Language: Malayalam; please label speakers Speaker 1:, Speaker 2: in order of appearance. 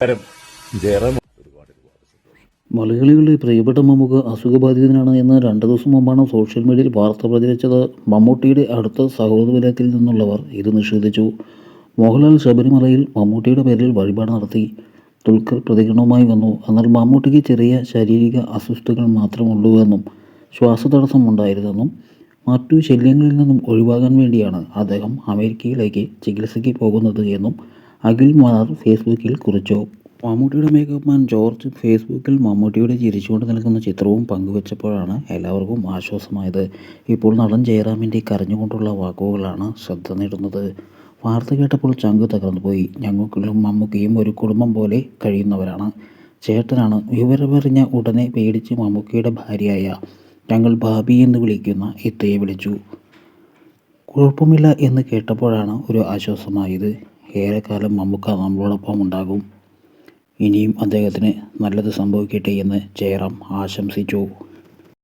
Speaker 1: ജയറാം
Speaker 2: മലയാളികളുടെ പ്രിയപ്പെട്ട മമ്മൂക്ക അസുഖബാധിതനാണ് എന്ന് 2 ദിവസം മുമ്പാണ് സോഷ്യൽ മീഡിയയിൽ വാർത്ത പ്രചരിച്ചത്. മമ്മൂട്ടിയുടെ അടുത്ത സഹോദരത്തിൽ നിന്നുള്ളവർ ഇത് നിഷേധിച്ചു. മോഹൻലാൽ ശബരിമലയിൽ മമ്മൂട്ടിയുടെ പേരിൽ വഴിപാട് നടത്തി. ദുൽഖർ പ്രതികരണവുമായി വന്നു. എന്നാൽ മമ്മൂട്ടിക്ക് ചെറിയ ശാരീരിക അസ്വസ്ഥതകൾ മാത്രമുള്ളൂവെന്നും ശ്വാസതടസ്സം ഉണ്ടായിരുന്നെന്നും മറ്റു ശല്യങ്ങളിൽ നിന്നും ഒഴിവാകാൻ വേണ്ടിയാണ് അദ്ദേഹം അമേരിക്കയിലേക്ക് ചികിത്സയ്ക്ക് പോകുന്നത് എന്നും അഖിൽ മാർ ഫേസ്ബുക്കിൽ കുറിച്ചു. മമ്മൂട്ടിയുടെ മേക്കപ്പ് മാൻ ജോർജ് ഫേസ്ബുക്കിൽ മമ്മൂട്ടിയുടെ ചിരിച്ചുകൊണ്ട് നിൽക്കുന്ന ചിത്രവും പങ്കുവച്ചപ്പോഴാണ് എല്ലാവർക്കും ആശ്വാസമായത്. ഇപ്പോൾ നടൻ ജയറാമിൻ്റെ കരഞ്ഞുകൊണ്ടുള്ള വാക്കുകളാണ് ശ്രദ്ധ നേടുന്നത്. വാർത്ത കേട്ടപ്പോൾ ചങ്ക് തകർന്നുപോയി. ഞങ്ങൾക്കും മമ്മൂക്കയും ഒരു കുടുംബം പോലെ കഴിയുന്നവരാണ്. ചേട്ടനാണ്. വിവരമറിഞ്ഞ ഉടനെ പേടിച്ച് മമ്മൂക്കയുടെ ഭാര്യയായ ഞങ്ങൾ ഭാബി എന്ന് വിളിക്കുന്ന ഇത്തയെ വിളിച്ചു. കുഴപ്പമില്ല എന്ന് കേട്ടപ്പോഴാണ് ഒരു ആശ്വാസമായത്. ഏറെക്കാലം മമ്മൂക്ക നമ്മളോടൊപ്പം ഉണ്ടാകും. ഇനിയും അദ്ദേഹത്തിന് നല്ലത് സംഭവിക്കട്ടെ എന്ന് ജയറാം ആശംസിച്ചു.